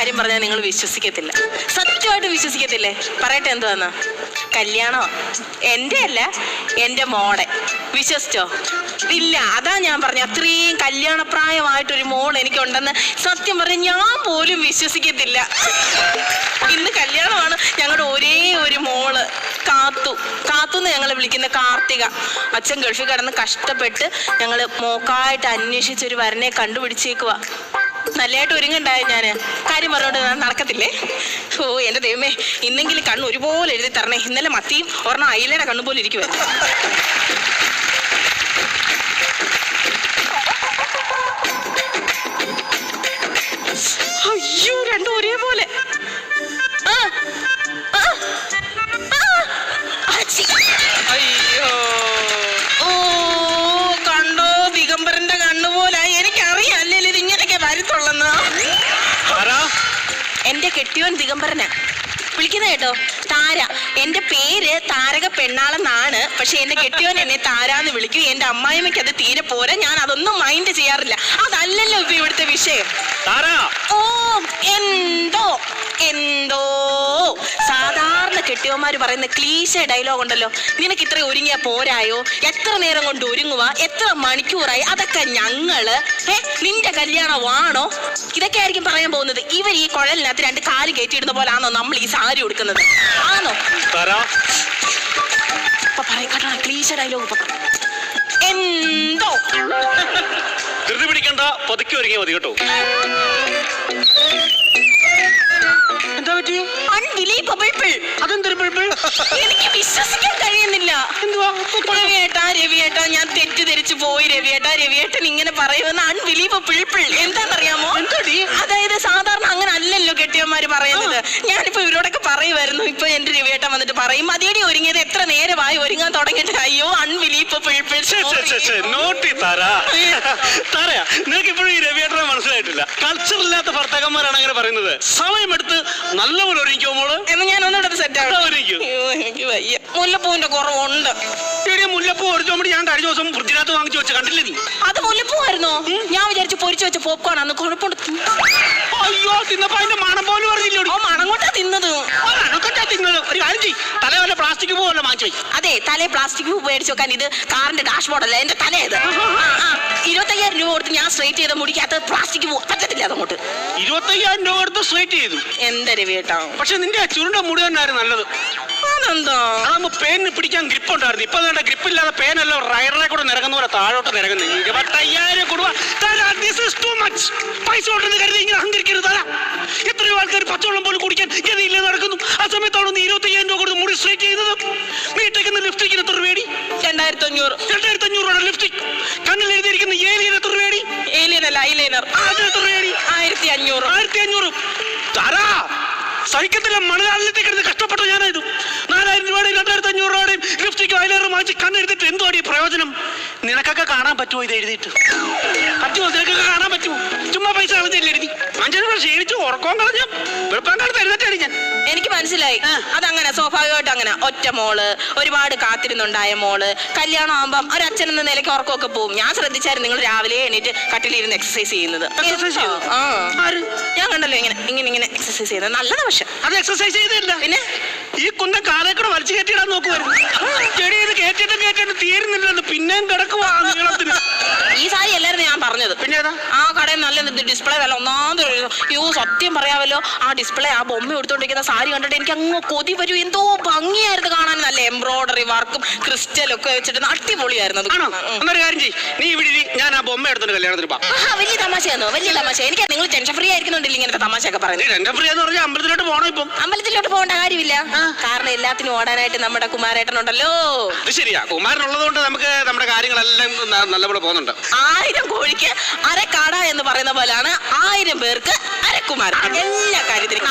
കാര്യം പറഞ്ഞാൽ നിങ്ങൾ വിശ്വസിക്കത്തില്ല, സത്യമായിട്ട് വിശ്വസിക്കത്തില്ലേ? പറയട്ടെ എന്തുവാന്ന്? കല്യാണോ എൻ്റെ അല്ല, എൻ്റെ മോടെ. വിശ്വസിച്ചോ? ഇല്ല. അതാ ഞാൻ പറഞ്ഞ, അത്രയും കല്യാണപ്രായമായിട്ടൊരു മോൾ എനിക്കുണ്ടെന്ന് സത്യം പറഞ്ഞ ഞാൻ പോലും വിശ്വസിക്കത്തില്ല. ഇന്ന് കല്യാണമാണ് ഞങ്ങളുടെ ഒരേ ഒരു മോള്, കാത്തുന്ന് ഞങ്ങൾ വിളിക്കുന്ന കാർത്തിക. അച്ഛൻ ഗൾഫിൽ കിടന്ന് കഷ്ടപ്പെട്ട് ഞങ്ങൾ മോക്കായിട്ട് അന്വേഷിച്ചൊരു വരനെ കണ്ടുപിടിച്ചേക്കുക. നല്ലതായിട്ട് ഒരുങ്ങണ്ടായ ഞാന് കാര്യം പറഞ്ഞോണ്ട് നടക്കത്തില്ലേ? ഓ എന്റെ ദൈവമേ, ഇന്നെങ്കിലും കണ്ണ് ഒരുപോലെ എഴുതി തരണേ. ഇന്നലെ മത്തിയും ഒരെണ്ണം അയിലയുടെ കണ്ണുപോലെ ഇരിക്കുവായിരുന്നു. അയ്യോ, രണ്ടും ഒരേപോലെ. അയ്യോ, ഓ കണ്ടോ, ദിഗംബരന്റെ കണ്ണുപോലെ. എനിക്കറിയാം അല്ലേ ഇത് ഇങ്ങനെയൊക്കെ വരുത്തുള്ളെന്ന്. എന്റെ കെട്ടിയോൻ ദിഗംബരനാ. വിളിക്കുന്ന കേട്ടോ, താര. എന്റെ പേര് താരക പെണ്ണാളെന്നാണ്, പക്ഷെ എന്റെ കെട്ടിയോൻ എന്നെ താരാന്ന് വിളിക്കും. എന്റെ അമ്മായിമ്മയ്ക്ക് അത് തീരെ പോരാ, ഞാൻ അതൊന്നും മൈൻഡ് ചെയ്യാറില്ല. അതല്ലല്ലോ ഇപ്പൊ ഇവിടുത്തെ വിഷയം. ഓ എന്തോ സാധാരണ കെട്ടിയോന്മാര് പറയുന്ന ക്ലീശ ഡയലോഗ് ഉണ്ടല്ലോ, നിനക്ക് ഇത്ര ഒരുങ്ങിയാ പോരായോ, എത്ര നേരം കൊണ്ട് ഒരുങ്ങുക, എത്ര മണിക്കൂറായി, അതൊക്കെ ഞങ്ങള് നിന്റെ കല്യാണമാണോ? ഇതൊക്കെ ആയിരിക്കും പറയാൻ പോകുന്നത്. ഇവർ ഈ കുഴലിനകത്ത് രണ്ട് കാല് കയറ്റിയിടുന്ന പോലെ ആണോ നമ്മൾ ഈ സാരി കൊടുക്കുന്നത്? ആണോ? ഇപ്പൊ പറയട്ടോ ക്ലീശ ഡയലോഗ്. ഇപ്പൊ എന്തോ ധൃതി പിടിക്കണ്ട, പതുക്കെ ഒരുങ്ങിയാ മതി കേട്ടോ. എന്താ പറ്റി? അൺബിലീവബിൾ. അതെന്തൊരു ബിൾബിൾ? എനിക്ക് വിശ്വസിക്കാൻ കഴിയുന്നില്ല. എന്തുവാ രവിയേട്ടാ, ഞാൻ തെറ്റിദ്ധരിച്ചു പോയി രവിയേട്ടൻ ഇങ്ങനെ പറയുമെന്ന്. അൺബിലീവബിൾ. എന്താണെന്നറിയാമോ? അതായത് സാധാരണ അങ്ങനെ അല്ലല്ലോ കെട്ടിയന്മാര് പറയുന്നത്. ഞാനിപ്പോ ഇവരോടൊക്കെ പറയുമായിരുന്നു. ഇപ്പൊ എന്റെ രവിയേട്ടൻ വന്നിട്ട് പറയും, മതിയടി ഒരുങ്ങിയത് എത്ര നേരമായി ഒരുങ്ങാൻ തുടങ്ങിയിട്ട്. അയ്യോ അൺബിലീവബിൾ. നിനക്ക് ഇപ്പോഴും ഈ രവിയേട്ടനെ മനസ്സിലായിട്ടില്ല. കൾച്ചർ ഇല്ലാത്ത ഭർത്താക്കന്മാരാണ് അങ്ങനെ പറയുന്നത്. സമയമെടുത്ത് നല്ലപോലെ ഒരുങ്ങിക്കോ മോള് എന്ന് ഞാൻ ഒന്നുകൂടെ സെറ്റ് ആവും. എനിക്ക് വയ്യ. മുല്ലപ്പൂവിന്റെ കുറവുണ്ട്. മുല്ലപ്പൂ ഒരിച്ചോ ഞാൻ കഴിഞ്ഞ ദിവസം ഫ്രിഡ്ജിനകത്ത് വാങ്ങിച്ചു വെച്ച കണ്ടില്ലേ നീ? അത് മുല്ലപ്പൂവായിരുന്നോ? ഞാൻ വിചാരിച്ചു പൊരിച്ചു വെച്ച പോപ്കോൺ ആണെന്ന്. കുഴപ്പമുണ്ട്. അയ്യോ, തിന്നപ്പോ അതിന്റെ മണം പോലും അറിയില്ലോ. മണം കൊണ്ടാ തിന്നത്. ഒരു കാര്യം ചെയ്യ്, തല വല്ല പ്ലാസ്റ്റിക് പൂ വല്ല വാങ്ങിച്ചു. അതെ, തലേ പ്ലാസ്റ്റിക് പൂ മേടിച്ചു വെക്കാൻ. ഇത് കാറിന്റെ ഡാഷ്ബോർഡ് അല്ല, എന്റെ തലേത്. 25,000 രൂപ കൊടുത്ത് ഞാൻ സ്ട്രൈറ്റ് ചെയ്ത മുടിക്കകത്ത് പ്ലാസ്റ്റിക് പൂ പറ്റത്തില്ല. അതങ്ങോട്ട് 25,000 രൂപ കൊടുത്ത് സ്ട്രൈറ്റ് ചെയ്തു. എന്താ രവിയേട്ടാ? പക്ഷെ നിന്റെ ചുരുണ്ട മുടി തന്നെയായിരുന്നു നല്ലത്. അതെന്താ? അതാകുമ്പോ പേനിന് പിടിക്കാൻ ഗ്രിപ്പ് ഉണ്ടായിരുന്നു. ഇപ്പൊ വേണ്ട, ഗ്രിപ്പ് ഇല്ലാതെ പേനെല്ലാം റയറിനെ കൂടെ നിരക്കുന്ന പോലെ താഴോട്ട് നിരക്കുന്നു. 25,000 കൊടുക്കുക. പൈസ കൊണ്ടെന്ന് കരുതി ഇങ്ങനെ അഹങ്കരിക്കരുത്. എത്രയോ ആൾക്കാർ പച്ചവെള്ളം പോലും കുടിക്കാൻ ഗതിയില്ലേ നടക്കുന്നു. ആ സമയത്താണ് നീ 25,000 രൂപ കൊടുത്ത് മുടി സ്ട്രൈറ്റ് ചെയ്യുന്നത്. വീട്ടേക്കുന്ന ലിപ്സ്റ്റിക്കിന് എത്ര രൂപ? 2,500 ലിപ്സ്റ്റിക്. കണ്ണിൽ എഴുതിയിരിക്കുന്ന ഏലിയൻ എത്ര രൂപ? ഏലിയനല്ല, ഐലൈനർ. അതിന് എത്ര രൂപ? 1,500. താരാ, സൈക്കത്തിലെ മണലാലിലേക്ക് കിടന്ന് കഷ്ടപ്പെട്ട ഞാനായിരുന്നു. 4,000 രൂപയുടെയും 2,500 രൂപയുടെയും ലിപ്സ്റ്റിക്കും ഐലൈനറും വാങ്ങിച്ച് കണ്ണെഴുതിട്ട് എന്തുവാടി പ്രയോജനം? നിനക്കൊക്കെ കാണാൻ പറ്റുമോ ഇത് എഴുതിയിട്ട്? പറ്റുമോ? നിനക്കൊക്കെ കാണാൻ പറ്റുമോ? ചുമ്മാ പൈസ കളഞ്ഞല്ലേ എഴുതി? 5 രൂപ ക്ഷീണിച്ചു ഉറക്കം കളഞ്ഞ വെളുപ്പാങ്കാലത്ത് എഴുന്നേറ്റാണ് ഞാൻ. എനിക്ക് മനസ്സിലായി. അതങ്ങനെ സ്വാഭാവികമായിട്ട് അങ്ങനെ. ഒറ്റ മോള്, ഒരുപാട് കാത്തിരുന്നുണ്ടായ മോള്, കല്യാണം ആകുമ്പം ഒരച്ഛൻ എന്ന നിലയ്ക്ക് ഉറക്കമൊക്കെ പോകും. ഞാൻ ശ്രദ്ധിച്ചായിരുന്നു നിങ്ങൾ രാവിലെ എണീറ്റ് കട്ടിലിരുന്ന് എക്സസൈസ് ചെയ്യുന്നത്. ഞാൻ കണ്ടല്ലോ ഇങ്ങനെ എക്സസൈസ് ചെയ്യുന്നത്. നല്ലതാ. പക്ഷെ അത് എക്സസൈസ് ചെയ്തില്ല. പിന്നെ ഈ കുന്തം കാലേക്കൂടെ വലിച്ചു കയറ്റിയിടാൻ നോക്കുമായിരുന്നു. ചെടി ഇത് കേട്ടിട്ട് തീരുന്നില്ലല്ലോ, പിന്നെയും കിടക്കുവാ നീളത്തിന്. ഈ സാരി അല്ലായിരുന്നു ഞാൻ പറഞ്ഞത്. പിന്നെ ആ കടയിൽ നല്ല ഡിസ്പ്ലേ വില ഒന്നാമത്. സത്യം പറയാമല്ലോ, ആ ഡിസ്പ്ലേ ആ ബൊമ്മ എടുത്തോണ്ടിരിക്കുന്ന സാരി കണ്ടിട്ട് എനിക്ക് അങ്ങ് കൊതി വരും. എന്തോ ഭംഗിയായിരുന്നു കാണാൻ. നല്ല എംബ്രോയിഡറി വർക്കും ക്രിസ്റ്റലൊക്കെ വെച്ചിട്ട് അടിപൊളിയായിരുന്നു. എന്നൊരു കാര്യം ചെയ്യ്, നീ ഇവിടെ ഞാൻ ആ ബൊമ്മ എടുത്തോണ്ട് കല്യാണത്തിന് പോവാം. വലിയ തമാശയാണോ? വലിയ തമാശ. എനിക്ക് നിങ്ങൾ ടെൻഷൻ ഫ്രീ ആയിരിക്കുന്നുണ്ടല്ലോ ഇങ്ങനത്തെ തമാശയൊക്കെ പറയുന്നത്. ടെൻഷൻ ഫ്രീ എന്ന് പറഞ്ഞാൽ അമ്പലത്തിലോട്ട് പോകണം. ഇപ്പം അമ്പലത്തിലോട്ട് പോകേണ്ട കാര്യമില്ല. കാരണം എല്ലാത്തിനും ഓടാനായിട്ട് നമ്മുടെ കുമാരേട്ടനുണ്ടല്ലോ. അത് ശരിയാ, കുമാരനുള്ളത് കൊണ്ട് നമുക്ക് നമ്മുടെ കാര്യങ്ങളെല്ലാം നല്ലപോലെ പോകുന്നുണ്ട്. 1000 കോഴിക്ക് അരക്കാട എന്ന് പറയുന്ന പോലെയാണ് 1000 പേർക്ക് അരക്കുമാരൻ എല്ലാ കാര്യത്തിനും.